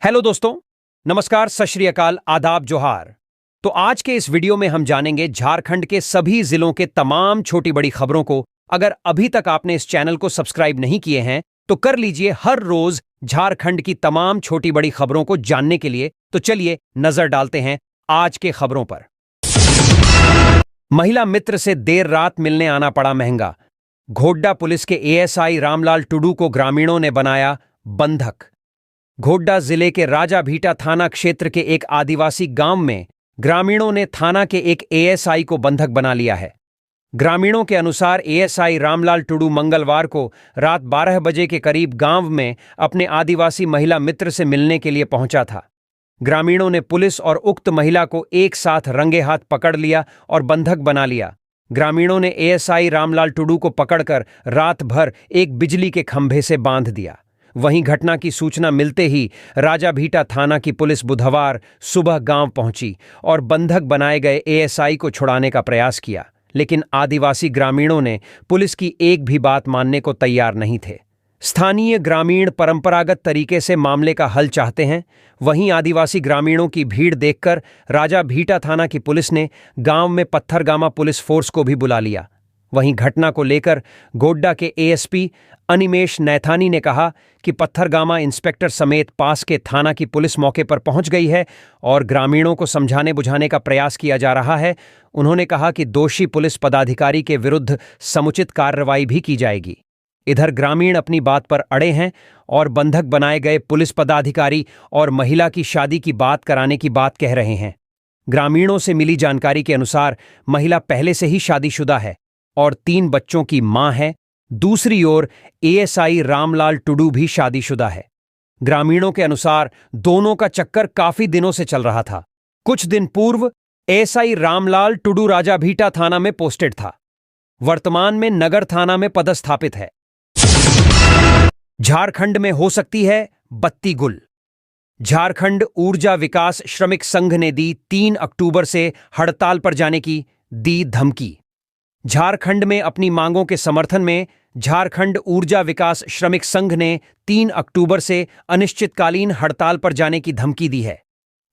Hello दोस्तों, नमस्कार, सत श्री अकाल, आदाब, जोहार। तो आज के इस वीडियो में हम जानेंगे झारखंड के सभी जिलों के तमाम छोटी बड़ी खबरों को। अगर अभी तक आपने इस चैनल को सब्सक्राइब नहीं किए हैं तो कर लीजिए हर रोज झारखंड की तमाम छोटी बड़ी खबरों को जानने के लिए। तो चलिए नजर डालते हैं आज के खबरों पर। महिला मित्र से देर रात मिलने आना पड़ा महंगा। घोड्डा पुलिस के एएसआई रामलाल टुडू को ग्रामीणों ने बनाया बंधक। घोड्डा जिले के राजाभीटा थाना क्षेत्र के एक आदिवासी गांव में ग्रामीणों ने थाना के एक एएसआई को बंधक बना लिया है। ग्रामीणों के अनुसार एएसआई रामलाल टुडू मंगलवार को रात 12 बजे के करीब गांव में अपने आदिवासी महिला मित्र से मिलने के लिए पहुंचा था। ग्रामीणों ने पुलिस और उक्त महिला को एक साथ रंगे हाथ पकड़ लिया और बंधक बना लिया। ग्रामीणों ने एएसआई रामलाल टुडू को पकड़कर रात भर एक बिजली के खंभे से बांध दिया। वहीं घटना की सूचना मिलते ही राजाभीटा थाना की पुलिस बुधवार सुबह गांव पहुंची और बंधक बनाए गए एएसआई को छुड़ाने का प्रयास किया, लेकिन आदिवासी ग्रामीणों ने पुलिस की एक भी बात मानने को तैयार नहीं थे। स्थानीय ग्रामीण परंपरागत तरीके से मामले का हल चाहते हैं। वहीं आदिवासी ग्रामीणों की भीड़ देखकर राजाभीटा थाना की पुलिस ने गांव में पत्थरगामा पुलिस फोर्स को भी बुला लिया। वहीं घटना को लेकर गोड्डा के एएसपी अनिमेश नैथानी ने कहा कि पत्थरगामा इंस्पेक्टर समेत पास के थाना की पुलिस मौके पर पहुंच गई है और ग्रामीणों को समझाने बुझाने का प्रयास किया जा रहा है। उन्होंने कहा कि दोषी पुलिस पदाधिकारी के विरुद्ध समुचित कार्रवाई भी की जाएगी। इधर ग्रामीण अपनी बात पर अड़े हैं और बंधक बनाए गए पुलिस पदाधिकारी और महिला की शादी की बात कराने की बात कह रहे हैं। ग्रामीणों से मिली जानकारी के अनुसार महिला पहले से ही शादीशुदा है और 3 बच्चों की मां है। दूसरी ओर एएसआई रामलाल टुडू भी शादीशुदा है। ग्रामीणों के अनुसार दोनों का चक्कर काफी दिनों से चल रहा था। कुछ दिन पूर्व एएसआई रामलाल टुडू राजाभीटा थाना में पोस्टेड था। वर्तमान में नगर थाना में पदस्थापित है। झारखंड में हो सकती है बत्ती गुल। झारखंड ऊर्जा विकास श्रमिक संघ ने दी 3 अक्टूबर से हड़ताल पर जाने की दी धमकी। झारखंड में अपनी मांगों के समर्थन में झारखंड ऊर्जा विकास श्रमिक संघ ने 3 अक्टूबर से अनिश्चितकालीन हड़ताल पर जाने की धमकी दी है।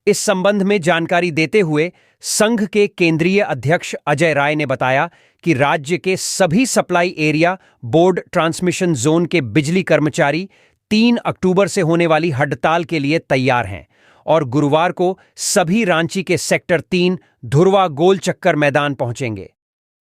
इस संबंध में जानकारी देते हुए संघ के केंद्रीय अध्यक्ष अजय राय ने बताया कि राज्य के सभी supply area board transmission zone के बिजली कर्मचारी 3 अक्टूबर से होने वाली हड़ताल के लिए तैयार हैं और गुरुवार को सभी रांची के सेक्टर 3 धुरवा गोल चक्कर मैदान पहुंचेंगे।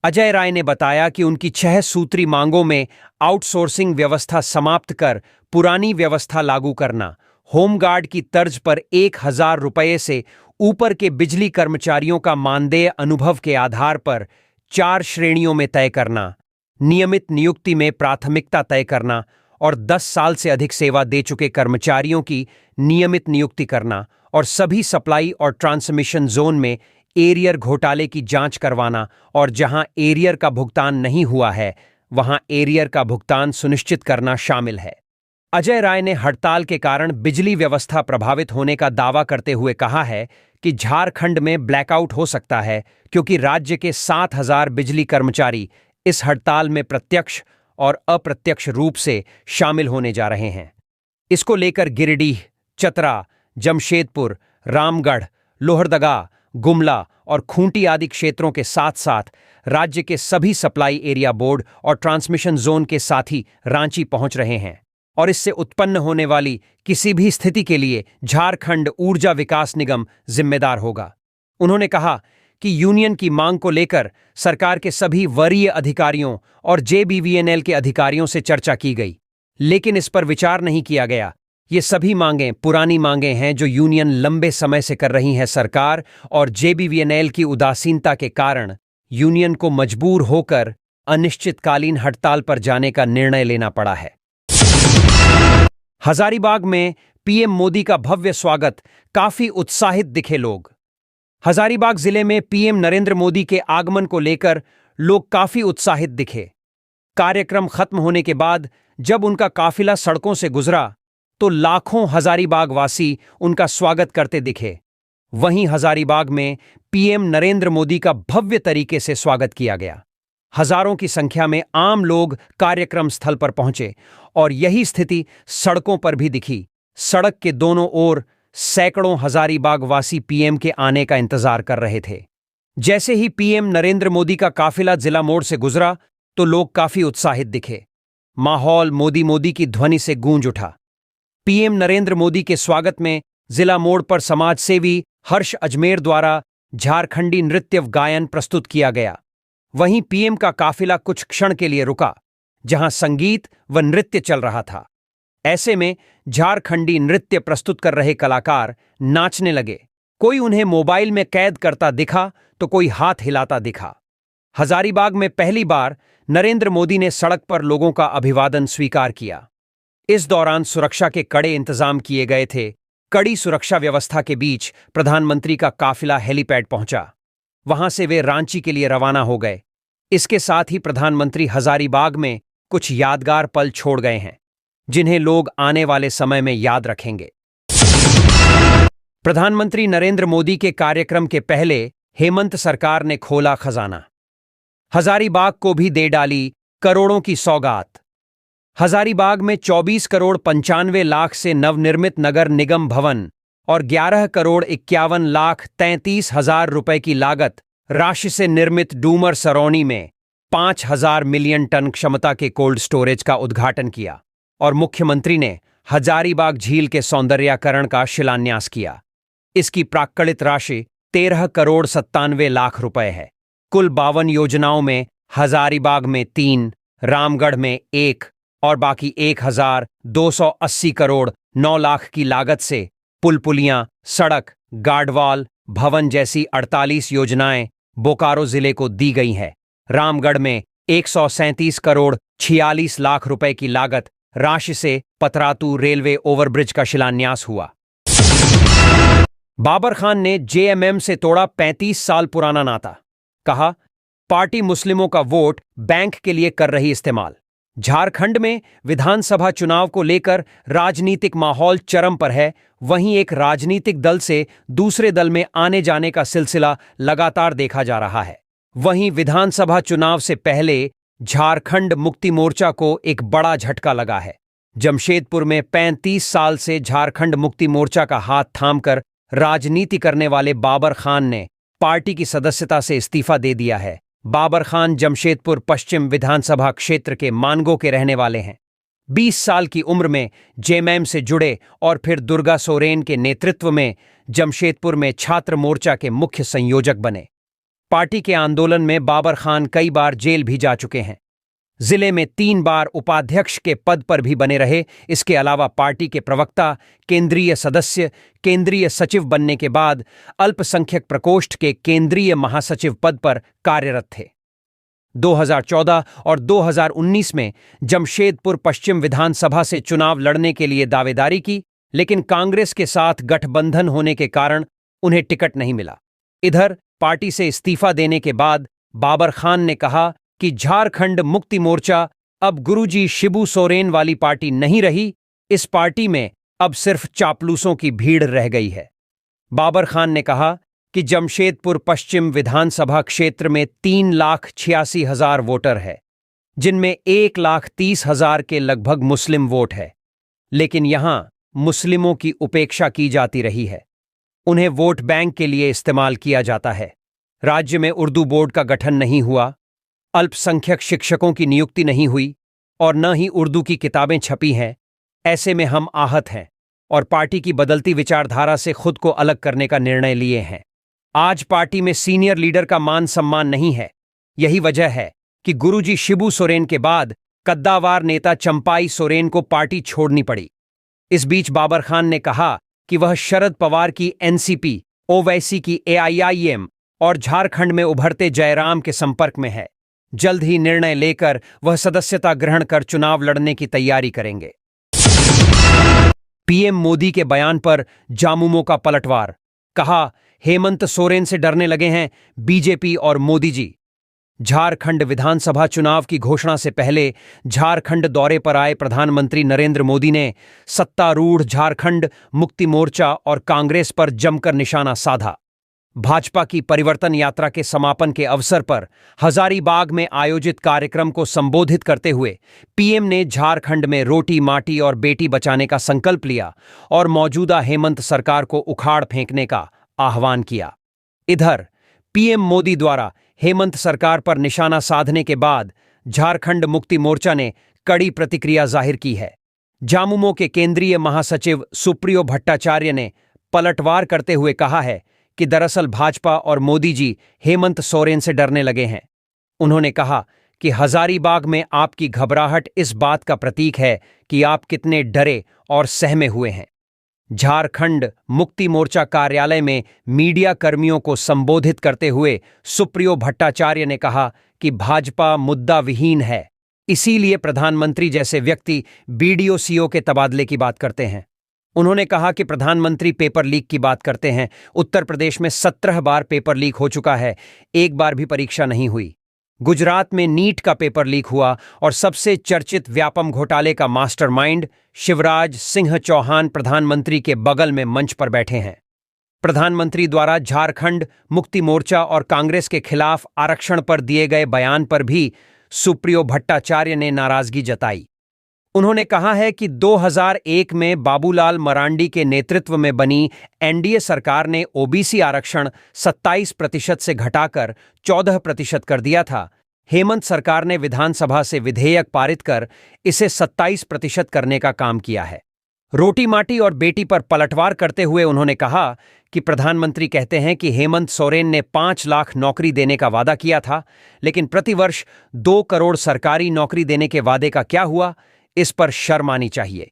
अजय राय ने बताया कि उनकी 6 सूत्री मांगों में आउटसोर्सिंग व्यवस्था समाप्त कर पुरानी व्यवस्था लागू करना, होमगार्ड की तर्ज पर 1,000 रुपये से ऊपर के बिजली कर्मचारियों का मानदेय अनुभव के आधार पर 4 श्रेणियों में तय करना, नियमित नियुक्ति में प्राथमिकता तय करना और 10 साल से अधिक सेवा दे चुके कर्मचारियों की नियमित नियुक्ति करना और सभी सप्लाई और ट्रांसमिशन जोन में एरियर घोटाले की जांच करवाना और जहां एरियर का भुगतान नहीं हुआ है वहां एरियर का भुगतान सुनिश्चित करना शामिल है। अजय राय ने हड़ताल के कारण बिजली व्यवस्था प्रभावित होने का दावा करते हुए कहा है कि झारखंड में ब्लैकआउट हो सकता है क्योंकि राज्य के 7,000 बिजली कर्मचारी इस हड़ताल में प्रत्यक्ष और अप्रत्यक्ष रूप से शामिल होने जा रहे हैं। इसको लेकर गिरिडीह, चतरा, जमशेदपुर, रामगढ़, लोहरदगा, गुमला और खूंटी आदि क्षेत्रों के साथ साथ राज्य के सभी सप्लाई एरिया बोर्ड और ट्रांसमिशन जोन के साथी रांची पहुंच रहे हैं और इससे उत्पन्न होने वाली किसी भी स्थिति के लिए झारखंड ऊर्जा विकास निगम जिम्मेदार होगा। उन्होंने कहा कि यूनियन की मांग को लेकर सरकार के सभी वरीय अधिकारियों और जेबीवीएनएल के अधिकारियों से चर्चा की गई, लेकिन इस पर विचार नहीं किया गया। ये सभी मांगें पुरानी मांगें हैं जो यूनियन लंबे समय से कर रही है। सरकार और जेबीवीएनएल की उदासीनता के कारण यूनियन को मजबूर होकर अनिश्चितकालीन हड़ताल पर जाने का निर्णय लेना पड़ा है। हजारीबाग में पीएम मोदी का भव्य स्वागत, काफी उत्साहित दिखे लोग। हजारीबाग जिले में पीएम नरेंद्र मोदी के आगमन को लेकर लोग काफी उत्साहित दिखे। कार्यक्रम खत्म होने के बाद जब उनका काफिला सड़कों से गुजरा तो लाखों हजारीबाग वासी उनका स्वागत करते दिखे। वहीं हजारीबाग में पीएम नरेंद्र मोदी का भव्य तरीके से स्वागत किया गया। हजारों की संख्या में आम लोग कार्यक्रम स्थल पर पहुंचे और यही स्थिति सड़कों पर भी दिखी। सड़क के दोनों ओर सैकड़ों हजारीबाग वासी पीएम के आने का इंतजार कर रहे थे। जैसे ही पीएम नरेंद्र मोदी का काफिला जिला मोड़ से गुजरा तो लोग काफी उत्साहित दिखे। माहौल मोदी मोदी की ध्वनि से गूंज उठा। पीएम नरेंद्र मोदी के स्वागत में जिला मोड़ पर समाजसेवी हर्ष अजमेर द्वारा झारखंडी नृत्य गायन प्रस्तुत किया गया। वहीं पीएम का काफिला कुछ क्षण के लिए रुका, जहां संगीत व नृत्य चल रहा था। ऐसे में झारखंडी नृत्य प्रस्तुत कर रहे कलाकार नाचने लगे। कोई उन्हें मोबाइल में कैद करता दिखा तो कोई हाथ हिलाता दिखा। हजारीबाग में पहली बार नरेंद्र मोदी ने सड़क पर लोगों का अभिवादन स्वीकार किया। इस दौरान सुरक्षा के कड़े इंतजाम किए गए थे। कड़ी सुरक्षा व्यवस्था के बीच प्रधानमंत्री का काफिला हेलीपैड पहुंचा। वहां से वे रांची के लिए रवाना हो गए। इसके साथ ही प्रधानमंत्री हजारीबाग में कुछ यादगार पल छोड़ गए हैं, जिन्हें लोग आने वाले समय में याद रखेंगे। प्रधानमंत्री नरेंद्र मोदी के कार्यक्रम के पहले हेमंत सरकार ने खोला खजाना। हजारीबाग को भी दे डाली करोड़ों की सौगात। हजारीबाग में 24 करोड़ 95 लाख से नवनिर्मित नगर निगम भवन और 11 करोड़ 51 लाख 33 हजार रुपए की लागत राशि से निर्मित डूमर सरौनी में 5,000 मिलियन टन क्षमता के कोल्ड स्टोरेज का उद्घाटन किया और मुख्यमंत्री ने हजारीबाग झील के सौंदर्यीकरण का शिलान्यास किया। इसकी प्राक्कलित राशि 13 करोड़ 97 लाख रुपए है। कुल 52 योजनाओं में हजारीबाग में 3, रामगढ़ में 1 और बाकी 1,280 करोड़ 9 लाख की लागत से पुल पुलियां, सड़क, गार्डवाल, भवन जैसी 48 योजनाएं बोकारो जिले को दी गई हैं। रामगढ़ में 137 करोड़ 46 लाख रुपए की लागत राशि से पतरातू रेलवे ओवरब्रिज का शिलान्यास हुआ। बाबर खान ने जेएमएम से तोड़ा 35 साल पुराना नाता। कहा, पार्टी मुस्लिमों का वोट बैंक के लिए कर रही इस्तेमाल। झारखंड में विधानसभा चुनाव को लेकर राजनीतिक माहौल चरम पर है। वहीं एक राजनीतिक दल से दूसरे दल में आने जाने का सिलसिला लगातार देखा जा रहा है। वहीं विधानसभा चुनाव से पहले झारखंड मुक्ति मोर्चा को एक बड़ा झटका लगा है। जमशेदपुर में 35 साल से झारखंड मुक्ति मोर्चा का हाथ थामकर राजनीति करने वाले बाबर खान ने पार्टी की सदस्यता से इस्तीफा दे दिया है। बाबर खान जमशेदपुर पश्चिम विधानसभा क्षेत्र के मानगो के रहने वाले हैं। 20 साल की उम्र में जेएमएम से जुड़े और फिर दुर्गा सोरेन के नेतृत्व में जमशेदपुर में छात्र मोर्चा के मुख्य संयोजक बने। पार्टी के आंदोलन में बाबर खान कई बार जेल भी जा चुके हैं। जिले में 3 बार उपाध्यक्ष के पद पर भी बने रहे। इसके अलावा पार्टी के प्रवक्ता, केंद्रीय सदस्य, केंद्रीय सचिव बनने के बाद अल्पसंख्यक प्रकोष्ठ के केंद्रीय महासचिव पद पर कार्यरत थे। 2014 और 2019 में जमशेदपुर पश्चिम विधानसभा से चुनाव लड़ने के लिए दावेदारी की, लेकिन कांग्रेस के साथ गठबंधन होने के कारण उन्हें टिकट नहीं मिला। इधर पार्टी से इस्तीफा देने के बाद बाबर खान ने कहा कि झारखंड मुक्ति मोर्चा अब गुरुजी शिबू सोरेन वाली पार्टी नहीं रही। इस पार्टी में अब सिर्फ चापलूसों की भीड़ रह गई है। बाबर खान ने कहा कि जमशेदपुर पश्चिम विधानसभा क्षेत्र में 3,86,000 वोटर है, जिनमें 1,30,000 के लगभग मुस्लिम वोट है। लेकिन यहां मुस्लिमों की उपेक्षा की जाती रही है। उन्हें वोट बैंक के लिए इस्तेमाल किया जाता है। राज्य में उर्दू बोर्ड का गठन नहीं हुआ, अल्पसंख्यक शिक्षकों की नियुक्ति नहीं हुई और न ही उर्दू की किताबें छपी हैं। ऐसे में हम आहत हैं और पार्टी की बदलती विचारधारा से खुद को अलग करने का निर्णय लिए हैं। आज पार्टी में सीनियर लीडर का मान सम्मान नहीं है। यही वजह है कि गुरुजी शिबू सोरेन के बाद कद्दावार नेता चंपाई सोरेन को पार्टी छोड़नी पड़ी। इस बीच बाबर खान ने कहा कि वह शरद पवार की एनसीपी, ओवैसी की एआईआईएम और झारखंड में उभरते जयराम के संपर्क में है। जल्द ही निर्णय लेकर वह सदस्यता ग्रहण कर चुनाव लड़ने की तैयारी करेंगे। पीएम मोदी के बयान पर जामुमो का पलटवार। कहा, हेमंत सोरेन से डरने लगे हैं बीजेपी और मोदी जी। झारखंड विधानसभा चुनाव की घोषणा से पहले झारखंड दौरे पर आए प्रधानमंत्री नरेंद्र मोदी ने सत्तारूढ़ झारखंड मुक्ति मोर्चा और कांग्रेस पर जमकर निशाना साधा। भाजपा की परिवर्तन यात्रा के समापन के अवसर पर हजारीबाग में आयोजित कार्यक्रम को संबोधित करते हुए पीएम ने झारखंड में रोटी माटी और बेटी बचाने का संकल्प लिया और मौजूदा हेमंत सरकार को उखाड़ फेंकने का आह्वान किया। इधर पीएम मोदी द्वारा हेमंत सरकार पर निशाना साधने के बाद झारखंड मुक्ति मोर्चा ने कड़ी प्रतिक्रिया जाहिर की है। झामुमो के केंद्रीय महासचिव सुप्रियो भट्टाचार्य ने पलटवार करते हुए कहा है कि दरअसल भाजपा और मोदी जी हेमंत सोरेन से डरने लगे हैं। उन्होंने कहा कि हजारीबाग में आपकी घबराहट इस बात का प्रतीक है कि आप कितने डरे और सहमे हुए हैं। झारखंड मुक्ति मोर्चा कार्यालय में मीडिया कर्मियों को संबोधित करते हुए सुप्रियो भट्टाचार्य ने कहा कि भाजपा मुद्दा विहीन है, इसीलिए प्रधानमंत्री जैसे व्यक्ति बीडीओ सीओ के तबादले की बात करते हैं। उन्होंने कहा कि प्रधानमंत्री पेपर लीक की बात करते हैं। उत्तर प्रदेश में 17 बार पेपर लीक हो चुका है, एक बार भी परीक्षा नहीं हुई। गुजरात में नीट का पेपर लीक हुआ और सबसे चर्चित व्यापम घोटाले का मास्टरमाइंड शिवराज सिंह चौहान प्रधानमंत्री के बगल में मंच पर बैठे हैं। प्रधानमंत्री द्वारा झारखंड मुक्ति मोर्चा और कांग्रेस के खिलाफ आरक्षण पर दिए गए बयान पर भी सुप्रियो भट्टाचार्य ने नाराजगी जताई। उन्होंने कहा है कि 2001 में बाबूलाल मरांडी के नेतृत्व में बनी एनडीए सरकार ने ओबीसी आरक्षण 27% से घटाकर 14% कर दिया था। हेमंत सरकार ने विधानसभा से विधेयक पारित कर इसे 27% करने का काम किया है। रोटी माटी और बेटी पर पलटवार करते हुए उन्होंने कहा कि प्रधानमंत्री कहते हैं कि हेमंत सोरेन ने 5 लाख नौकरी देने का वादा किया था, लेकिन प्रतिवर्ष 2 करोड़ सरकारी नौकरी देने के वादे का क्या हुआ? इस पर शर्म आनी चाहिए।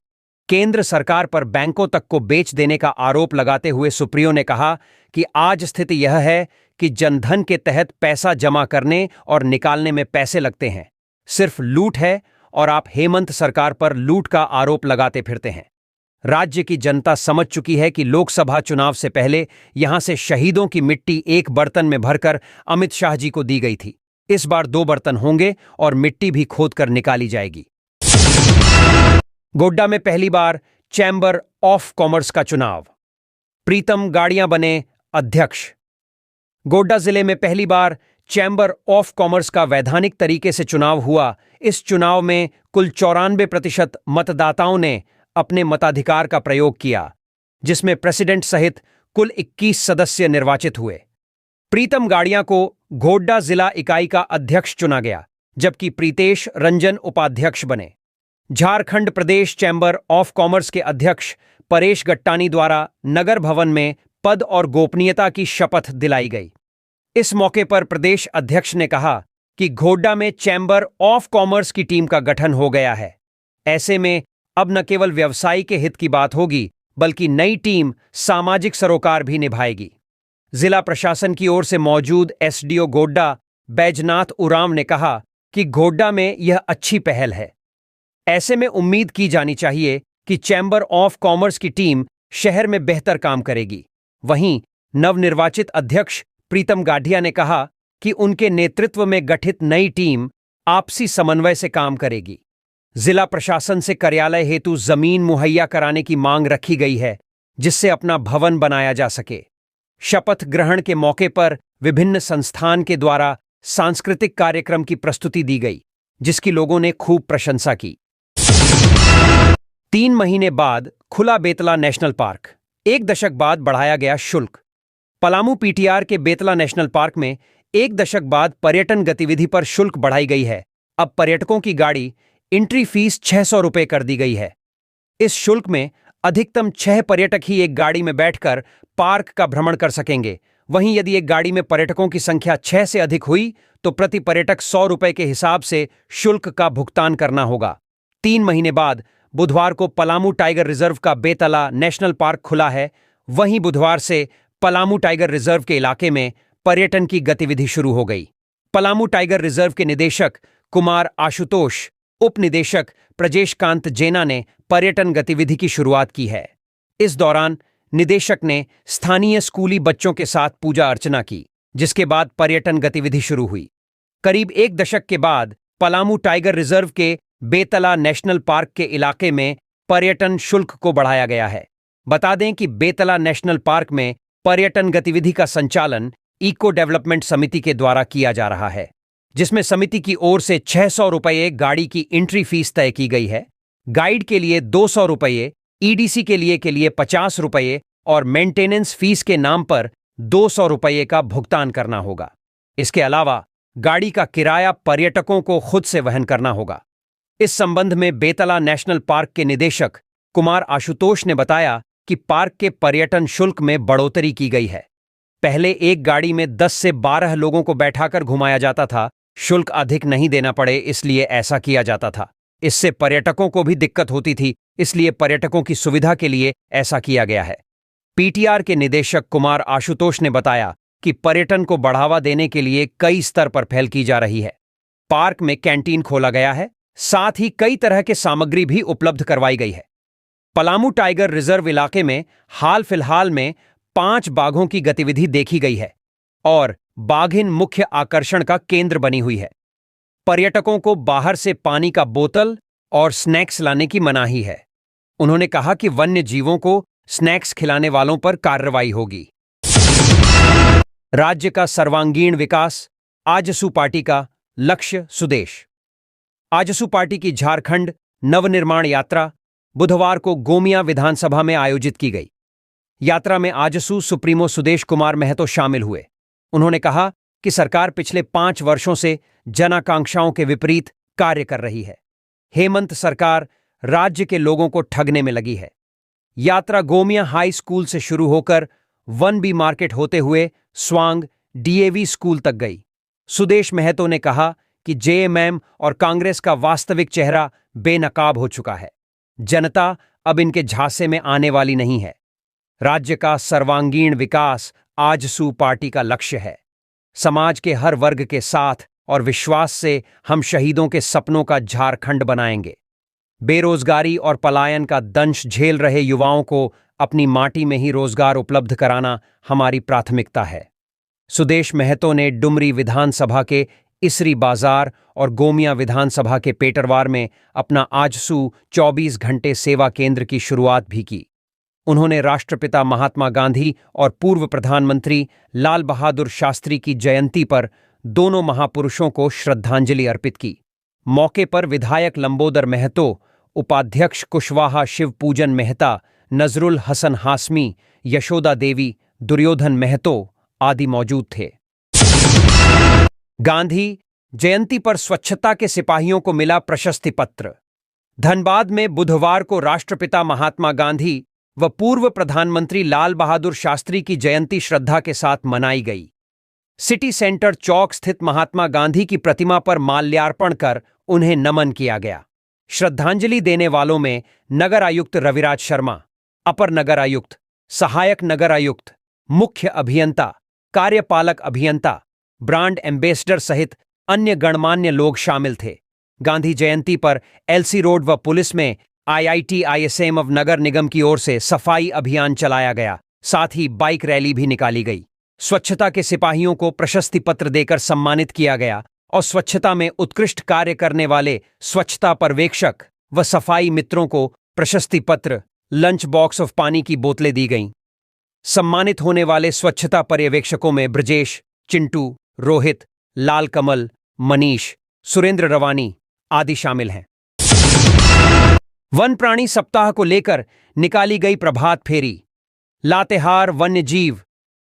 केंद्र सरकार पर बैंकों तक को बेच देने का आरोप लगाते हुए सुप्रियो ने कहा कि आज स्थिति यह है कि जनधन के तहत पैसा जमा करने और निकालने में पैसे लगते हैं, सिर्फ लूट है और आप हेमंत सरकार पर लूट का आरोप लगाते फिरते हैं। राज्य की जनता समझ चुकी है कि लोकसभा चुनाव से पहले यहां से शहीदों की मिट्टी एक बर्तन में भरकर अमित शाह जी को दी गई थी। इस बार 2 बर्तन होंगे और मिट्टी भी खोदकर निकाली जाएगी। गोड्डा में पहली बार चैम्बर ऑफ कॉमर्स का चुनाव, प्रीतम गाड़ियां बने अध्यक्ष। गोड्डा जिले में पहली बार चैम्बर ऑफ कॉमर्स का वैधानिक तरीके से चुनाव हुआ। इस चुनाव में कुल 94% मतदाताओं ने अपने मताधिकार का प्रयोग किया, जिसमें प्रेसिडेंट सहित कुल 21 सदस्य निर्वाचित हुए। प्रीतम गाड़ियां को गोड्डा जिला इकाई का अध्यक्ष चुना गया, जबकि प्रीतेश रंजन उपाध्यक्ष बने। झारखंड प्रदेश चैम्बर ऑफ कॉमर्स के अध्यक्ष परेश गट्टानी द्वारा नगर भवन में पद और गोपनीयता की शपथ दिलाई गई। इस मौके पर प्रदेश अध्यक्ष ने कहा कि गोड्डा में चैम्बर ऑफ कॉमर्स की टीम का गठन हो गया है। ऐसे में अब न केवल व्यवसायी के हित की बात होगी, बल्कि नई टीम सामाजिक सरोकार भी निभाएगी। जिला प्रशासन की ओर से मौजूद एसडीओ गोड्डा बैजनाथ उरांव ने कहा कि गोड्डा में यह अच्छी पहल है। ऐसे में उम्मीद की जानी चाहिए कि चैम्बर ऑफ कॉमर्स की टीम शहर में बेहतर काम करेगी। वहीं नवनिर्वाचित अध्यक्ष प्रीतम गाढ़िया ने कहा कि उनके नेतृत्व में गठित नई टीम आपसी समन्वय से काम करेगी। जिला प्रशासन से कार्यालय हेतु जमीन मुहैया कराने की मांग रखी गई है, जिससे अपना भवन बनाया जा सके। शपथ ग्रहण के मौके पर विभिन्न संस्थान के द्वारा सांस्कृतिक कार्यक्रम की प्रस्तुति दी गई, जिसकी लोगों ने खूब प्रशंसा की। 3 महीने बाद खुला बेतला नेशनल पार्क, 1 दशक बाद बढ़ाया गया शुल्क। पलामू पीटीआर के बेतला नेशनल पार्क में 1 दशक बाद पर्यटन गतिविधि पर शुल्क बढ़ाई गई है। अब पर्यटकों की गाड़ी एंट्री फीस 600 रुपये कर दी गई है। इस शुल्क में अधिकतम 6 पर्यटक ही एक गाड़ी में बैठकर पार्क का भ्रमण कर सकेंगे। वहीं यदि एक गाड़ी में पर्यटकों की संख्या 6 से अधिक हुई तो प्रति पर्यटक 100 रुपये के हिसाब से शुल्क का भुगतान करना होगा। 3 महीने बाद बुधवार को पलामू टाइगर रिजर्व का बेतला नेशनल पार्क खुला है। वहीं बुधवार से पलामू टाइगर रिजर्व के इलाके में पर्यटन की गतिविधि शुरू हो गई। पलामू टाइगर रिजर्व के निदेशक कुमार आशुतोष, उप निदेशक प्रजेश कांत जेना ने पर्यटन गतिविधि की शुरुआत की है। इस दौरान निदेशक ने स्थानीय स्कूली बच्चों के साथ पूजा अर्चना की, जिसके बाद पर्यटन गतिविधि शुरू हुई। करीब 1 दशक के बाद पलामू टाइगर रिजर्व के बेतला नेशनल पार्क के इलाके में पर्यटन शुल्क को बढ़ाया गया है। बता दें कि बेतला नेशनल पार्क में पर्यटन गतिविधि का संचालन इको डेवलपमेंट समिति के द्वारा किया जा रहा है, जिसमें समिति की ओर से 600 रुपये गाड़ी की एंट्री फीस तय की गई है। गाइड के लिए 200 रुपये, ईडीसी के लिए 50 रुपये और मेंटेनेंस फीस के नाम पर 200 रुपये का भुगतान करना होगा। इसके अलावा गाड़ी का किराया पर्यटकों को खुद से वहन करना होगा। इस संबंध में बेतला नेशनल पार्क के निदेशक कुमार आशुतोष ने बताया कि पार्क के पर्यटन शुल्क में बढ़ोतरी की गई है। पहले एक गाड़ी में 10 से 12 लोगों को बैठाकर घुमाया जाता था। शुल्क अधिक नहीं देना पड़े इसलिए ऐसा किया जाता था। इससे पर्यटकों को भी दिक्कत होती थी, इसलिए पर्यटकों की सुविधा के लिए ऐसा किया गया है। पीटीआर के निदेशक कुमार आशुतोष ने बताया कि पर्यटन को बढ़ावा देने के लिए कई स्तर पर पहल की जा रही है। पार्क में कैंटीन खोला गया है, साथ ही कई तरह के सामग्री भी उपलब्ध करवाई गई है। पलामू टाइगर रिजर्व इलाके में हाल फिलहाल में 5 बाघों की गतिविधि देखी गई है और बाघिन मुख्य आकर्षण का केंद्र बनी हुई है। पर्यटकों को बाहर से पानी का बोतल और स्नैक्स लाने की मनाही है। उन्होंने कहा कि वन्य जीवों को स्नैक्स खिलाने वालों पर कार्रवाई होगी। राज्य का सर्वांगीण विकास, आजसू पार्टी का लक्ष्य सुदेश। आजसू पार्टी की झारखंड नवनिर्माण यात्रा बुधवार को गोमिया विधानसभा में आयोजित की गई। यात्रा में आजसू सुप्रीमो सुदेश कुमार महतो शामिल हुए। उन्होंने कहा कि सरकार पिछले 5 वर्षों से जनाकांक्षाओं के विपरीत कार्य कर रही है। हेमंत सरकार राज्य के लोगों को ठगने में लगी है। यात्रा गोमिया हाई स्कूल से शुरू होकर 1B मार्केट होते हुए स्वांग डीएवी स्कूल तक गई। सुदेश महतो ने कहा कि जेएमएम और कांग्रेस का वास्तविक चेहरा बेनकाब हो चुका है। जनता अब इनके झांसे में आने वाली नहीं है। राज्य का सर्वांगीण विकास आजसू पार्टी का लक्ष्य है। समाज के हर वर्ग के साथ और विश्वास से हम शहीदों के सपनों का झारखंड बनाएंगे। बेरोजगारी और पलायन का दंश झेल रहे युवाओं को अपनी माटी में ही रोजगार उपलब्ध कराना हमारी प्राथमिकता है। सुदेश महतो ने डुमरी विधानसभा के इसरी बाजार और गोमिया विधानसभा के पेटरवार में अपना आजसू 24 घंटे सेवा केंद्र की शुरुआत भी की। उन्होंने राष्ट्रपिता महात्मा गांधी और पूर्व प्रधानमंत्री लाल बहादुर शास्त्री की जयंती पर दोनों महापुरुषों को श्रद्धांजलि अर्पित की। मौके पर विधायक लंबोदर महतो, उपाध्यक्ष कुशवाहा शिवपूजन मेहता, नजरुल हसन हासमी, यशोदा देवी, दुर्योधन महतो आदि मौजूद थे। गांधी जयंती पर स्वच्छता के सिपाहियों को मिला प्रशस्ति पत्र। धनबाद में बुधवार को राष्ट्रपिता महात्मा गांधी व पूर्व प्रधानमंत्री लाल बहादुर शास्त्री की जयंती श्रद्धा के साथ मनाई गई। सिटी सेंटर चौक स्थित महात्मा गांधी की प्रतिमा पर माल्यार्पण कर उन्हें नमन किया गया। श्रद्धांजलि देने वालों में नगर आयुक्त रविराज शर्मा, अपर नगर आयुक्त, सहायक नगर आयुक्त, मुख्य अभियंता, कार्यपालक अभियंता, ब्रांड एम्बेसडर सहित अन्य गणमान्य लोग शामिल थे। गांधी जयंती पर एलसी रोड व पुलिस में IIT-ISM of नगर निगम की ओर से सफाई अभियान चलाया गया। साथ ही बाइक रैली भी निकाली गई। स्वच्छता के सिपाहियों को प्रशस्ति पत्र देकर सम्मानित किया गया और स्वच्छता में उत्कृष्ट कार्य करने वाले स्वच्छता पर्यवेक्षक व सफाई मित्रों को प्रशस्ति पत्र, लंच बॉक्स ऑफ पानी की बोतलें दी गईं। सम्मानित होने वाले स्वच्छता पर्यवेक्षकों में ब्रजेश, चिंटू, रोहित, लाल कमल, मनीष, सुरेंद्र रवानी आदि शामिल हैं। वन प्राणी सप्ताह को लेकर निकाली गई प्रभात फेरी। लातेहार वन्य जीव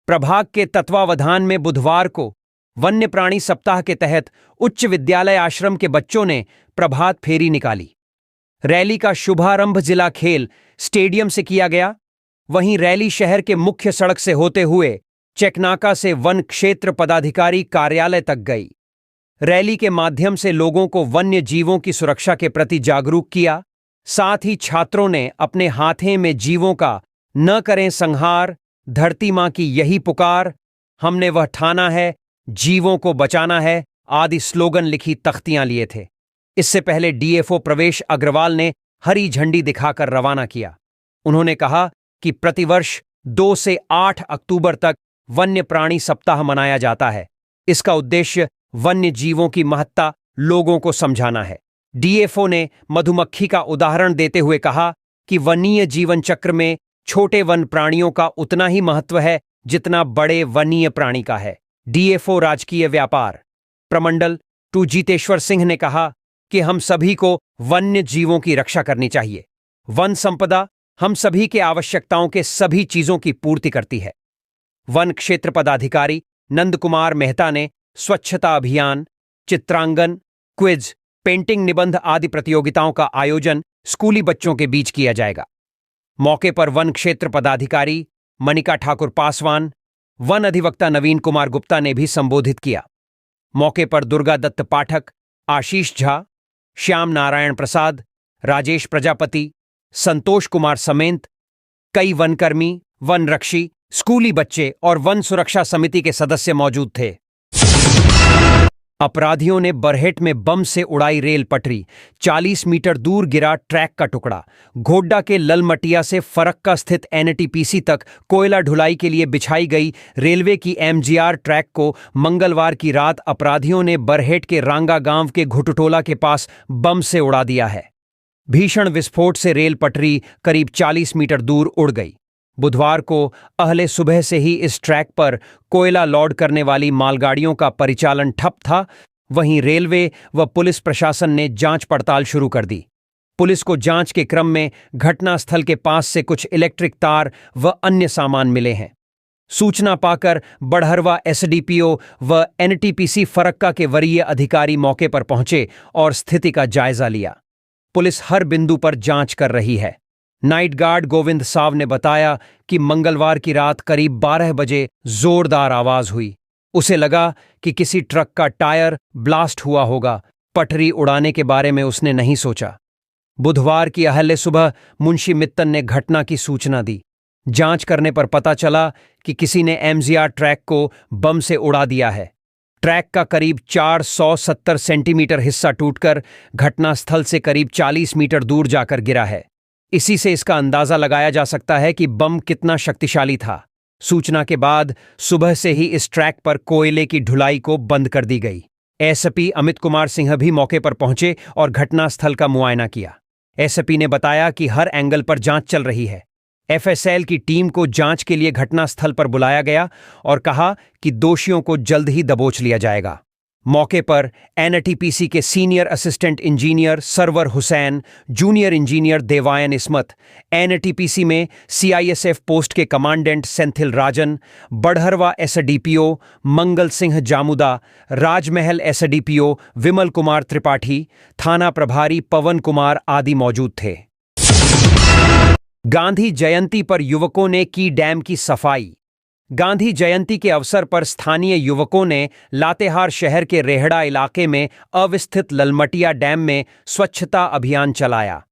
प्रभाग के तत्वावधान में बुधवार को वन्य प्राणी सप्ताह के तहत उच्च विद्यालय आश्रम के बच्चों ने प्रभात फेरी निकाली। रैली का शुभारंभ जिला खेल स्टेडियम से किया गया। वहीं रैली शहर के मुख्य सड़क से होते हुए चेकनाका से वन क्षेत्र पदाधिकारी कार्यालय तक गई। रैली के माध्यम से लोगों को वन्य जीवों की सुरक्षा के प्रति जागरूक किया। साथ ही छात्रों ने अपने हाथे में जीवों का न करें संहार, धरती मां की यही पुकार, हमने वह ठाना है, जीवों को बचाना है आदि स्लोगन लिखी तख्तियां लिए थे। इससे पहले डीएफओ प्रवेश अग्रवाल ने हरी झंडी दिखाकर रवाना किया। उन्होंने कहा कि प्रतिवर्ष 2 से 8 अक्टूबर तक वन्य प्राणी सप्ताह मनाया जाता है। इसका उद्देश्य वन्य जीवों की महत्ता लोगों को समझाना है। डीएफओ ने मधुमक्खी का उदाहरण देते हुए कहा कि वन्य जीवन चक्र में छोटे वन प्राणियों का उतना ही महत्व है जितना बड़े वन्य प्राणी का है। डीएफओ राजकीय व्यापार प्रमंडल 2 जीतेश्वर सिंह ने कहा कि हम सभी को वन्य जीवों की रक्षा करनी चाहिए। वन संपदा हम सभी के आवश्यकताओं के सभी चीजों की पूर्ति करती है। वन क्षेत्र पदाधिकारी नंद कुमार मेहता ने स्वच्छता अभियान, चित्रांकन, क्विज, पेंटिंग, निबंध आदि प्रतियोगिताओं का आयोजन स्कूली बच्चों के बीच किया जाएगा। मौके पर वन क्षेत्र पदाधिकारी मनिका ठाकुर पासवान, वन अधिवक्ता नवीन कुमार गुप्ता ने भी संबोधित किया। मौके पर दुर्गा दत्त पाठक, आशीष झा, श्याम नारायण प्रसाद, राजेश प्रजापति, संतोष कुमार समेत कई वनकर्मी, वनरक्षी, स्कूली बच्चे और वन सुरक्षा समिति के सदस्य मौजूद थे। अपराधियों ने बरहेट में बम से उड़ाई रेल पटरी, 40 मीटर दूर गिरा ट्रैक का टुकड़ा। गोड्डा के ललमटिया से फरक्का स्थित एनटीपीसी तक कोयला ढुलाई के लिए बिछाई गई रेलवे की एमजीआर ट्रैक को मंगलवार की रात अपराधियों ने बरहेट के रांगा गांव के घुटटोला के पास बम से उड़ा दिया है। भीषण विस्फोट से रेल पटरी करीब 40 मीटर दूर उड़ गई। बुधवार को अहले सुबह से ही इस ट्रैक पर कोयला लोड करने वाली मालगाड़ियों का परिचालन ठप था। वहीं रेलवे व पुलिस प्रशासन ने जांच पड़ताल शुरू कर दी। पुलिस को जांच के क्रम में घटनास्थल के पास से कुछ इलेक्ट्रिक तार व अन्य सामान मिले हैं। सूचना पाकर बड़हरवा एसडीपीओ व एनटीपीसी फरक्का के वरीय अधिकारी मौके पर पहुंचे और स्थिति का जायजा लिया। पुलिस हर बिंदु पर जांच कर रही है। नाइट गार्ड गोविंद साव ने बताया कि मंगलवार की रात करीब 12 बजे जोरदार आवाज हुई। उसे लगा कि किसी ट्रक का टायर ब्लास्ट हुआ होगा। पटरी उड़ाने के बारे में उसने नहीं सोचा। बुधवार की अहले सुबह मुंशी मित्तन ने घटना की सूचना दी। जांच करने पर पता चला कि किसी ने एमजीआर ट्रैक को बम से उड़ा दिया है। ट्रैक का करीब 470 सेंटीमीटर हिस्सा टूटकर घटनास्थल से करीब 40 मीटर दूर जाकर गिरा है। इसी से इसका अंदाजा लगाया जा सकता है कि बम कितना शक्तिशाली था। सूचना के बाद सुबह से ही इस ट्रैक पर कोयले की ढुलाई को बंद कर दी गई। एसपी अमित कुमार सिंह भी मौके पर पहुंचे और घटनास्थल का मुआयना किया। एसपी ने बताया कि हर एंगल पर जांच चल रही है। एफएसएल की टीम को जांच के लिए घटनास्थल पर बुलाया गया और कहा कि दोषियों को जल्द ही दबोच लिया जाएगा। मौके पर एनटीपीसी के senior assistant engineer Sarwar Hussain, junior engineer Devayan Ismat, NTPC में सीआईएसएफ पोस्ट के commandant Senthil Rajan, Barharwa SDPO Mangal Singh Jamuda, Rajmahal SDPO Vimal Kumar Tripathi, थाना प्रभारी पवन कुमार आदि मौजूद थे। गांधी जयंती पर युवकों ने की डैम की सफाई। गांधी जयंती के अवसर पर स्थानीय युवकों ने लातेहार शहर के रेहड़ा इलाके में अवस्थित ललमटिया डैम में स्वच्छता अभियान चलाया।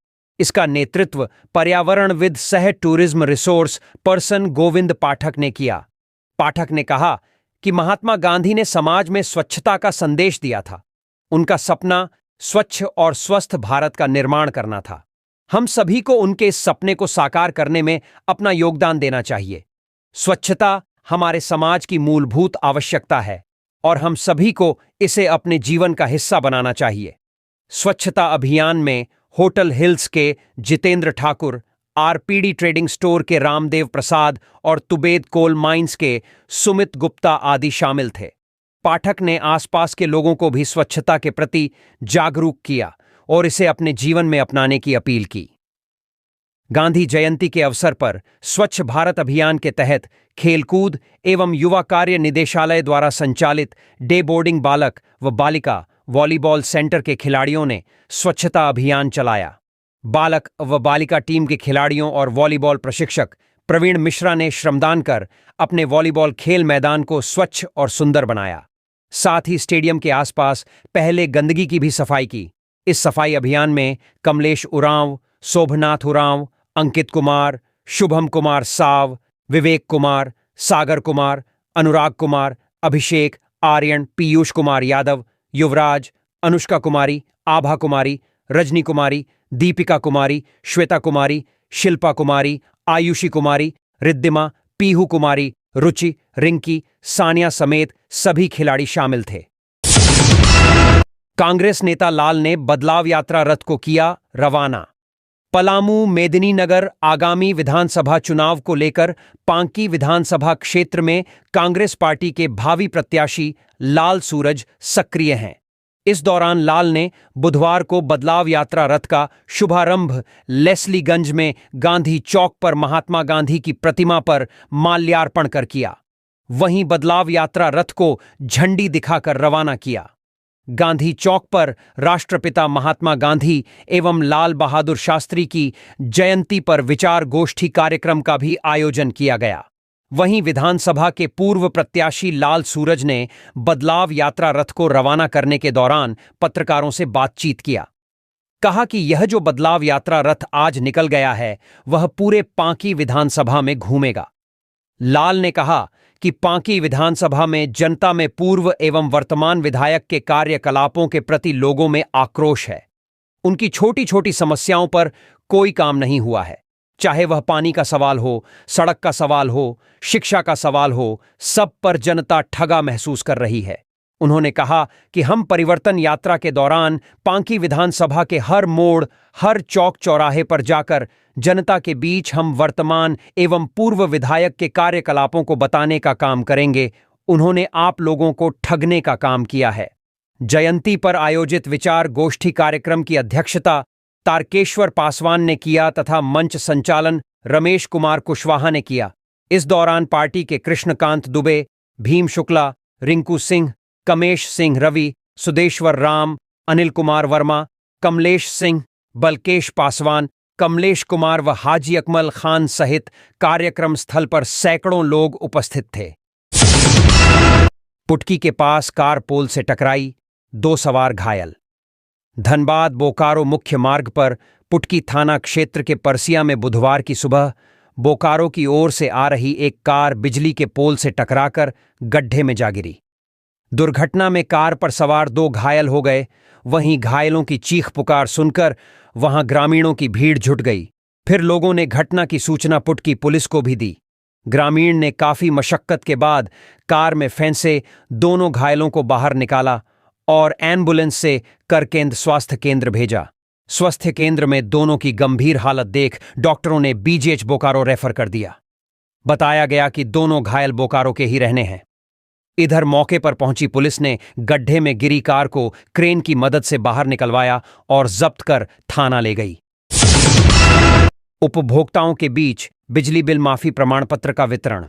इसका नेतृत्व पर्यावरणविद सह टूरिज्म रिसोर्स पर्सन गोविंद पाठक ने किया। पाठक ने कहा कि महात्मा गांधी ने समाज में स्वच्छता का संदेश दिया था। उनका सपना स्वच्छ और स्वस्थ भारत का निर्माण करना था। हम सभी को उनके इस सपने को साकार करने में अपना योगदान देना चाहिए। स्वच्छता हमारे समाज की मूलभूत आवश्यकता है और हम सभी को इसे अपने जीवन का हिस्सा बनाना चाहिए। स्वच्छता अभियान में होटल हिल्स के Jitendra Thakur, RPD trading store के रामदेव प्रसाद और तुबेद कोल माइंस के सुमित गुप्ता आदि शामिल थे। पाठक ने आसपास के लोगों को भी स्वच्छता के प्रति जागरूक किया और इसे अपने जीवन में अपनाने की अपील की। गांधी जयंती के अवसर पर स्वच्छ भारत अभियान के तहत खेलकूद एवं युवा कार्य निदेशालय द्वारा संचालित डे बोर्डिंग बालक व बालिका वॉलीबॉल सेंटर के खिलाड़ियों ने स्वच्छता अभियान चलाया। बालक व बालिका टीम के खिलाड़ियों और वॉलीबॉल प्रशिक्षक प्रवीण मिश्रा ने श्रमदान कर अपने वॉलीबॉल खेल मैदान को स्वच्छ और सुंदर बनाया। साथ ही स्टेडियम के आसपास पहले गंदगी की भी सफाई की। इस सफाई अभियान में कमलेश उरांव, शोभनाथ उरांव, अंकित कुमार, शुभम कुमार साव, विवेक कुमार, सागर कुमार, अनुराग कुमार, अभिषेक, आर्यन, पीयूष कुमार यादव, युवराज, अनुष्का कुमारी, आभा कुमारी, रजनी कुमारी, दीपिका कुमारी, श्वेता कुमारी, शिल्पा कुमारी, आयुषी कुमारी, रिद्धिमा, पीहू कुमारी, रुचि, रिंकी, सानिया समेत सभी खिलाड़ी शामिल थे। कांग्रेस नेता लाल ने बदलाव यात्रा रथ को किया रवाना। पलामू मेदिनीनगर आगामी विधानसभा चुनाव को लेकर पांकी विधानसभा क्षेत्र में कांग्रेस पार्टी के भावी प्रत्याशी लाल सूरज सक्रिय हैं। इस दौरान लाल ने बुधवार को बदलाव यात्रा रथ का शुभारंभ लेस्लीगंज में गांधी चौक पर महात्मा गांधी की प्रतिमा पर माल्यार्पण कर किया। वहीं बदलाव यात्रा रथ को झंडी दिखाकर रवाना किया। गांधी चौक पर राष्ट्रपिता महात्मा गांधी एवं लाल बहादुर शास्त्री की जयंती पर विचार गोष्ठी कार्यक्रम का भी आयोजन किया गया। वहीं विधानसभा के पूर्व प्रत्याशी लाल सूरज ने बदलाव यात्रा रथ को रवाना करने के दौरान पत्रकारों से बातचीत किया। कहा कि यह जो बदलाव यात्रा रथ आज निकल गया है वह पूरे पांकी विधानसभा में घूमेगा। लाल ने कहा कि पांकी विधानसभा में जनता में पूर्व एवं वर्तमान विधायक के कार्यकलापों के प्रति लोगों में आक्रोश है। उनकी छोटी छोटी समस्याओं पर कोई काम नहीं हुआ है, चाहे वह पानी का सवाल हो, सड़क का सवाल हो, शिक्षा का सवाल हो, सब पर जनता ठगा महसूस कर रही है। उन्होंने कहा कि हम परिवर्तन यात्रा के दौरान पांकी विधानसभा के हर मोड़, हर चौक चौराहे पर जाकर जनता के बीच हम वर्तमान एवं पूर्व विधायक के कार्यकलापों को बताने का काम करेंगे। उन्होंने आप लोगों को ठगने का काम किया है। जयंती पर आयोजित विचार गोष्ठी कार्यक्रम की अध्यक्षता तारकेश्वर पासवान ने किया तथा मंच संचालन रमेश कुमार कुशवाहा ने किया। इस दौरान पार्टी के कृष्णकांत दुबे, भीम शुक्ला, रिंकू सिंह, कमेश सिंह रवि, सुदेश्वर राम, अनिल कुमार वर्मा, कमलेश सिंह, बलकेश पासवान, कमलेश कुमार व हाजी अकमल खान सहित कार्यक्रम स्थल पर सैकड़ों लोग उपस्थित थे। पुटकी के पास कार पोल से टकराई, 2 सवार घायल। धनबाद बोकारो मुख्य मार्ग पर पुटकी थाना क्षेत्र के परसिया में बुधवार की सुबह बोकारो की ओर से आ रही एक कार बिजली के पोल से टकराकर गड्ढे में जा गिरी। दुर्घटना में कार पर सवार 2 घायल हो गए। वहीं घायलों की चीख पुकार सुनकर वहां ग्रामीणों की भीड़ जुट गई। फिर लोगों ने घटना की सूचना पुटकी पुलिस को भी दी। ग्रामीण ने काफी मशक्कत के बाद कार में फंसे दोनों घायलों को बाहर निकाला और एम्बुलेंस से करकेंद्र स्वास्थ्य केंद्र भेजा। स्वास्थ्य केंद्र में दोनों की गंभीर हालत देख डॉक्टरों ने बीजीएच बोकारो रेफर कर दिया। बताया गया कि दोनों घायल बोकारो के ही रहने हैं। इधर मौके पर पहुंची पुलिस ने गड्ढे में गिरी कार को क्रेन की मदद से बाहर निकलवाया और जब्त कर थाना ले गई। उपभोक्ताओं के बीच बिजली बिल माफी प्रमाण पत्र का वितरण।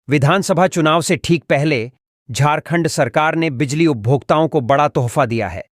विधानसभा चुनाव से ठीक पहले झारखंड सरकार ने बिजली उपभोक्ताओं को बड़ा तोहफा दिया है।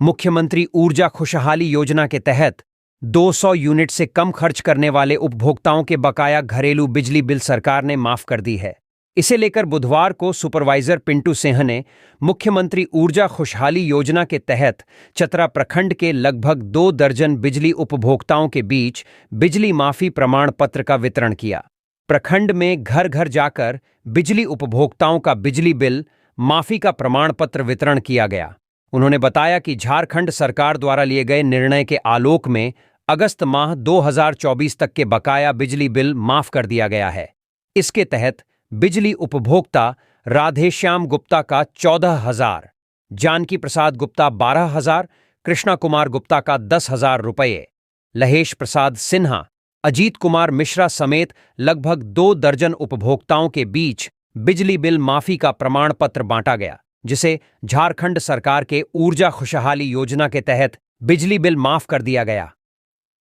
मुख्यमंत्री ऊर्जा खुशहाली योजना के तहत 200 यूनिट से कम खर्च करने वाले उपभोक्ताओं के बकाया घरेलू बिजली बिल सरकार ने माफ कर दी है। इसे लेकर बुधवार को सुपरवाइजर पिंटू सिंह ने मुख्यमंत्री ऊर्जा खुशहाली योजना के तहत चतरा प्रखंड के लगभग 2 दर्जन बिजली उपभोक्ताओं के बीच बिजली माफी प्रमाण पत्र का वितरण किया। प्रखंड में घर घर जाकर बिजली उपभोक्ताओं का बिजली बिल माफी का प्रमाण पत्र वितरण किया गया। उन्होंने बताया कि झारखंड सरकार द्वारा लिए गए निर्णय के आलोक में अगस्त माह 2024 तक के बकाया बिजली बिल माफ कर दिया गया है। इसके तहत बिजली उपभोक्ता राधेश्याम गुप्ता का 14,000, जानकी प्रसाद गुप्ता 12,000, कृष्णा कुमार गुप्ता का 10,000 रुपये, लहेश प्रसाद सिन्हा, अजीत कुमार मिश्रा समेत लगभग 2 दर्जन उपभोक्ताओं के बीच बिजली बिल माफी का प्रमाण पत्र बांटा गया, जिसे झारखंड सरकार के ऊर्जा खुशहाली योजना के तहत बिजली बिल माफ कर दिया गया।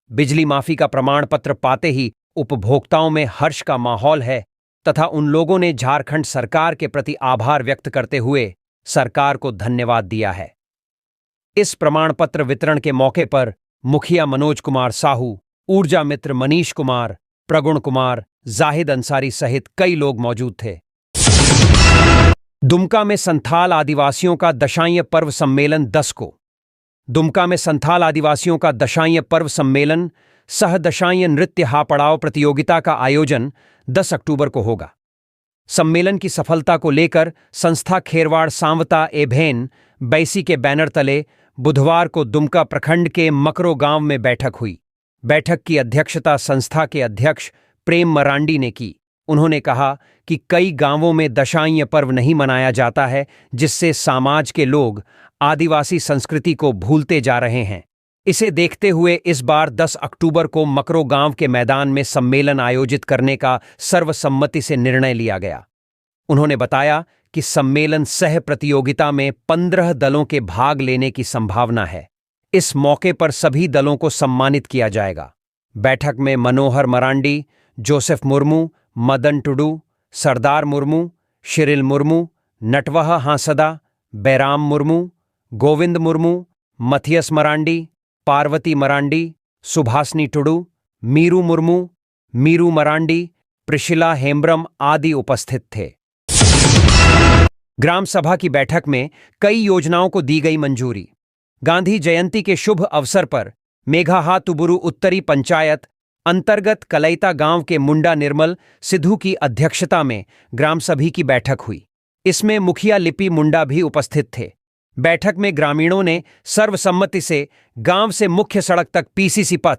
बिजली माफी का प्रमाण पत्र पाते ही उपभोक्ताओं में हर्ष का माहौल है तथा उन लोगों ने झारखंड सरकार के प्रति आभार व्यक्त करते हुए सरकार को धन्यवाद दिया है। इस प्रमाण पत्र वितरण के मौके पर मुखिया मनोज कुमार साहू, ऊर्जा मित्र मनीष कुमार, प्रगुण कुमार, जाहिद अंसारी सहित कई लोग मौजूद थे। दुमका में संथाल आदिवासियों का दशाईय पर्व सम्मेलन 10 को। दुमका में संथाल आदिवासियों का दशाईय पर्व सम्मेलन सह दशाईय नृत्य हापड़ाव प्रतियोगिता का आयोजन 10 अक्टूबर को होगा। सम्मेलन की सफलता को लेकर संस्था खेरवाड़ सांवता एभेन बैसी के बैनर तले बुधवार को दुमका प्रखंड के मकरो गांव में बैठक हुई। बैठक की अध्यक्षता संस्था के अध्यक्ष प्रेम मरांडी ने की। उन्होंने कहा कि कई गांवों में दशाईय पर्व नहीं मनाया जाता है, जिससे समाज के लोग आदिवासी संस्कृति को भूलते जा रहे हैं। इसे देखते हुए इस बार 10 अक्टूबर को मकरो गांव के मैदान में सम्मेलन आयोजित करने का सर्वसम्मति से निर्णय लिया गया। उन्होंने बताया कि सम्मेलन सह प्रतियोगिता में 15 दलों के भाग लेने की संभावना है। इस मौके पर सभी दलों को सम्मानित किया जाएगा। बैठक में मनोहर मरांडी, जोसेफ मुर्मू, मदन टुडू, सरदार मुर्मू, शिरिल मुर्मू, नटवह हांसदा, बैराम मुर्मू, गोविंद मुर्मू, मथियस मरांडी, पार्वती मरांडी, सुभाषनी टुडू, मीरू मुर्मू, मीरू मरांडी, प्रिशिला हेम्ब्रम आदि उपस्थित थे। ग्राम सभा की बैठक में कई योजनाओं को दी गई मंजूरी। गांधी जयंती के शुभ अवसर पर मेघाहातुबुरु उत्तरी पंचायत अंतर्गत कलैता गांव के मुंडा निर्मल सिद्धू की अध्यक्षता में ग्राम सभा की बैठक हुई। इसमें मुखिया लिपि मुंडा भी उपस्थित थे। बैठक में ग्रामीणों ने सर्वसम्मति से गांव से मुख्य सड़क तक पीसीसी पथ,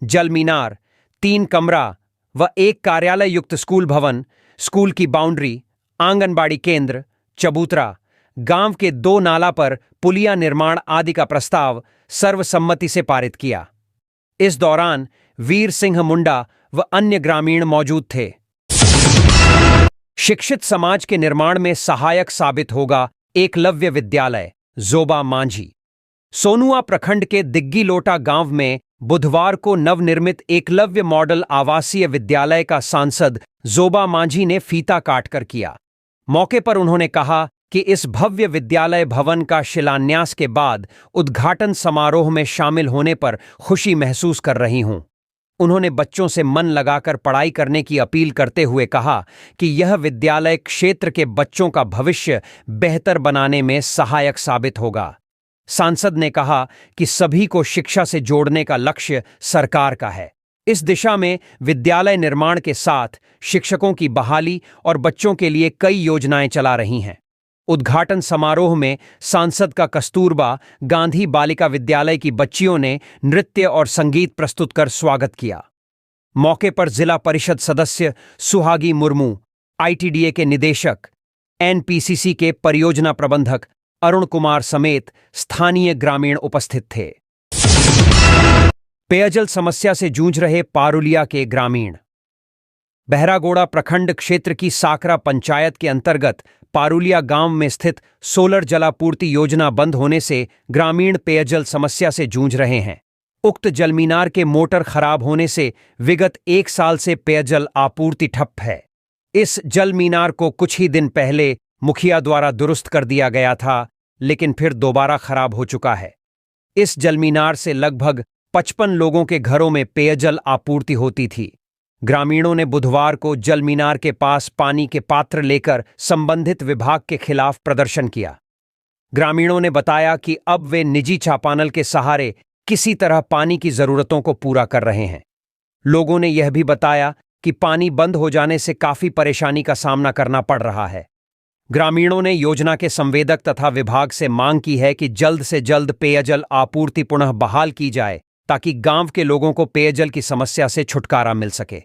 जल मीनार, 3 कमरा व 1 कार्यालय युक्त स्कूल भवन, स्कूल की बाउंड्री, आंगनबाड़ी केंद्र, चबूतरा, गांव के 2 नाला पर पुलिया निर्माण आदि का प्रस्ताव सर्वसम्मति से पारित किया। इस दौरान वीर सिंह मुंडा व अन्य ग्रामीण मौजूद थे। शिक्षित समाज के निर्माण में सहायक साबित होगा एकलव्य विद्यालय, जोबा मांझी। सोनुआ प्रखंड के दिग्गी लोटा गांव में बुधवार को नवनिर्मित एकलव्य मॉडल आवासीय विद्यालय का सांसद जोबा मांझी ने फीता काटकर किया। मौके पर उन्होंने कहा कि इस भव्य विद्यालय भवन का शिलान्यास के बाद उद्घाटन समारोह में शामिल होने पर खुशी महसूस कर रही हूं। उन्होंने बच्चों से मन लगाकर पढ़ाई करने की अपील करते हुए कहा कि यह विद्यालय क्षेत्र के बच्चों का भविष्य बेहतर बनाने में सहायक साबित होगा। सांसद ने कहा कि सभी को शिक्षा से जोड़ने का लक्ष्य सरकार का है। इस दिशा में विद्यालय निर्माण के साथ शिक्षकों की बहाली और बच्चों के लिए कई योजनाएं चला रही हैं। उद्घाटन समारोह में सांसद का कस्तूरबा गांधी बालिका विद्यालय की बच्चियों ने नृत्य और संगीत प्रस्तुत कर स्वागत किया। मौके पर जिला परिषद सदस्य सुहागी मुर्मू, आईटीडीए के निदेशक, एनपीसीसी के परियोजना प्रबंधक अरुण कुमार समेत स्थानीय ग्रामीण उपस्थित थे। पेयजल समस्या से जूझ रहे पारुलिया के ग्रामीण। बहरागोड़ा प्रखंड क्षेत्र की साकरा पंचायत के अंतर्गत पारुलिया गांव में स्थित सोलर जलापूर्ति योजना बंद होने से ग्रामीण पेयजल समस्या से जूझ रहे हैं। उक्त जलमीनार के मोटर खराब होने से विगत 1 साल से पेयजल आपूर्ति ठप है। इस जलमीनार को कुछ ही दिन पहले मुखिया द्वारा दुरुस्त कर दिया गया था, लेकिन फिर दोबारा खराब हो चुका है। इस जलमीनार से लगभग 55 लोगों के घरों में पेयजल आपूर्ति होती थी। ग्रामीणों ने बुधवार को जलमीनार के पास पानी के पात्र लेकर संबंधित विभाग के खिलाफ प्रदर्शन किया। ग्रामीणों ने बताया कि अब वे निजी चापानल के सहारे किसी तरह पानी की जरूरतों को पूरा कर रहे हैं। लोगों ने यह भी बताया कि पानी बंद हो जाने से काफी परेशानी का सामना करना पड़ रहा है। ग्रामीणों ने योजना के संवेदक तथा विभाग से मांग की है कि जल्द से जल्द पेयजल आपूर्ति पुनः बहाल की जाए ताकि गांव के लोगों को पेयजल की समस्या से छुटकारा मिल सके।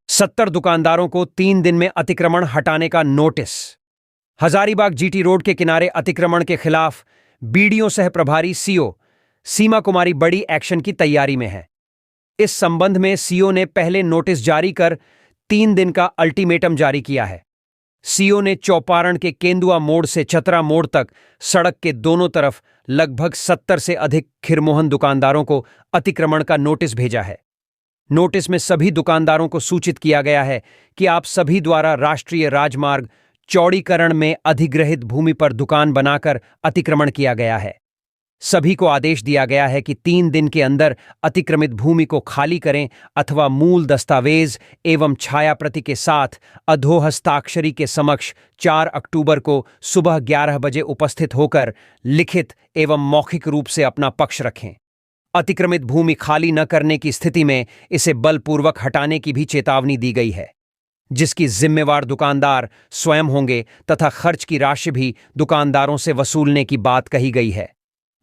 70 दुकानदारों को 3 दिन में अतिक्रमण हटाने का नोटिस। हजारीबाग जीटी रोड के किनारे अतिक्रमण के खिलाफ बीडीओ सह प्रभारी सीओ सीमा कुमारी बड़ी एक्शन की तैयारी में है। इस संबंध में सीओ ने पहले नोटिस जारी कर 3 दिन का अल्टीमेटम जारी किया है। सीओ ने चौपारण के केंदुआ मोड़ से चतरा मोड़ तक सड़क के दोनों तरफ लगभग 70 से अधिक खिरमोहन दुकानदारों को अतिक्रमण का नोटिस भेजा है। नोटिस में सभी दुकानदारों को सूचित किया गया है कि आप सभी द्वारा राष्ट्रीय राजमार्ग चौड़ीकरण में अधिग्रहित भूमि पर दुकान बनाकर अतिक्रमण किया गया है। सभी को आदेश दिया गया है कि 3 दिन के अंदर अतिक्रमित भूमि को खाली करें अथवा मूल दस्तावेज एवं छायाप्रति के साथ अधोहस्ताक्षरी के समक्ष 4 अक्टूबर को सुबह 11 बजे उपस्थित होकर लिखित एवं मौखिक रूप से अपना पक्ष रखें। अतिक्रमित भूमि खाली न करने की स्थिति में इसे बलपूर्वक हटाने की भी चेतावनी दी गई है, जिसकी जिम्मेवार दुकानदार स्वयं होंगे तथा खर्च की राशि भी दुकानदारों से वसूलने की बात कही गई है।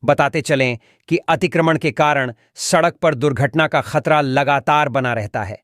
बताते चलें कि अतिक्रमण के कारण सड़क पर दुर्घटना का खतरा लगातार बना रहता है।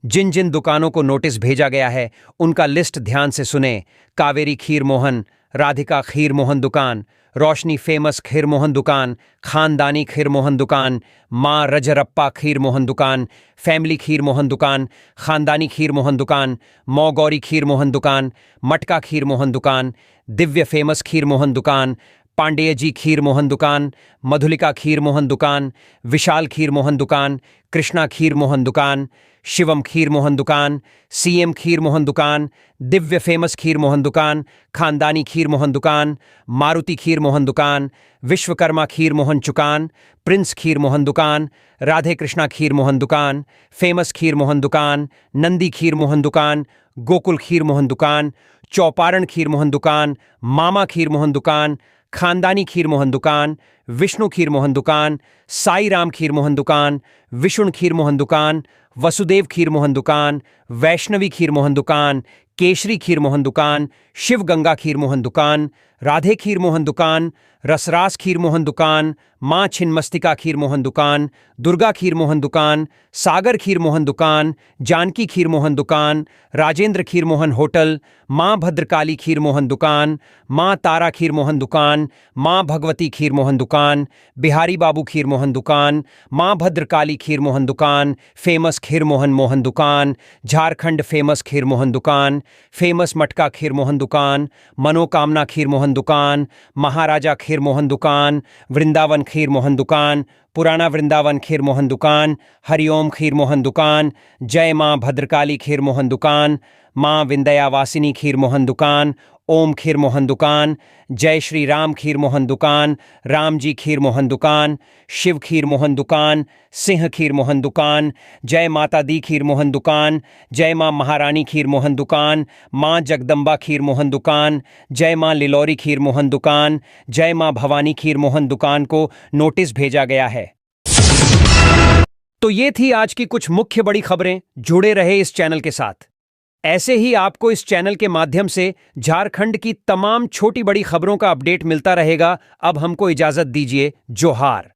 जिन जिन दुकानों को नोटिस भेजा गया है उनका लिस्ट ध्यान से सुनें। कावेरी खीर मोहन, राधिका खीर मोहन दुकान, रोशनी फेमस खीर मोहन दुकान, खानदानी खीर मोहन दुकान, माँ रजरप्पा खीर मोहन दुकान, फैमिली खीर मोहन दुकान, खानदानी खीर मोहन दुकान, मौगौरी खीर मोहन दुकान, मटका खीर मोहन दुकान, दिव्य फेमस खीर मोहन दुकान, पांडेय जी खीर मोहन दुकान, मधुलिका खीर मोहन दुकान, विशाल खीर मोहन दुकान, कृष्णा खीर मोहन दुकान, शिवम खीर मोहन दुकान, सीएम खीर मोहन दुकान, दिव्य फेमस खीर मोहन दुकान, खानदानी खीर मोहन दुकान, मारुति खीर मोहन दुकान, विश्वकर्मा खीर मोहन चुकान, प्रिंस खीर मोहन दुकान, राधे कृष्णा खीर मोहन दुकान, फेमस खीर मोहन दुकान, नंदी खीर मोहन दुकान, गोकुल खीर मोहन दुकान, चौपारण खीर मोहन दुकान, मामा खीर मोहन दुकान, खानदानी खीर मोहन दुकान, विष्णु खीर मोहन दुकान, साई राम खीर मोहन दुकान, विष्णु खीर मोहन दुकान, वसुदेव खीर मोहन दुकान, वैष्णवी खीर मोहन दुकान, केशरी खीर मोहन दुकान, शिव गंगा खीर मोहन दुकान, राधे खीर मोहन दुकान, रसरास खीर मोहन दुकान, माँ छिन्मस्तिका खीर मोहन दुकान, दुर्गा खीर मोहन दुकान, सागर खीर मोहन दुकान, जानकी खीर मोहन दुकान, राजेंद्र खीर मोहन होटल, माँ भद्रकाली खीर मोहन दुकान, माँ तारा खीर मोहन दुकान, माँ भगवती खीर मोहन दुकान, बिहारी बाबू खीर मोहन दुकान, माँ भद्रकाली खीर मोहन दुकान, फेमस खीर मोहन दुकान, झारखंड फेमस खीर मोहन दुकान, फेमस मटका खीर मोहन दुकान, मनोकामना खीर मोहन दुकान, महाराजा खीर मोहन दुकान, वृंदावन खीर मोहन दुकान, पुराना वृंदावन खीर मोहन दुकान, हरिओम खीर मोहन दुकान, जय माँ भद्रकाली खीर मोहन दुकान, माँ विंध्यावासिनी खीर मोहन दुकान, ओम खीर मोहन दुकान, जय श्री राम खीर मोहन दुकान, राम जी खीर मोहन दुकान, शिव खीर मोहन दुकान, सिंह खीर मोहन दुकान, जय माता दी खीर मोहन दुकान, जय माँ महारानी खीर मोहन दुकान, माँ जगदम्बा खीर मोहन दुकान, जय माँ लिलौरी खीर मोहन दुकान, जय माँ भवानी खीर मोहन दुकान को नोटिस भेजा गया है। तो ये थी आज की कुछ मुख्य बड़ी खबरें। जुड़े रहे इस चैनल के साथ। ऐसे ही आपको इस चैनल के माध्यम से झारखंड की तमाम छोटी बड़ी खबरों का अपडेट मिलता रहेगा। अब हमको इजाजत दीजिए। जोहार।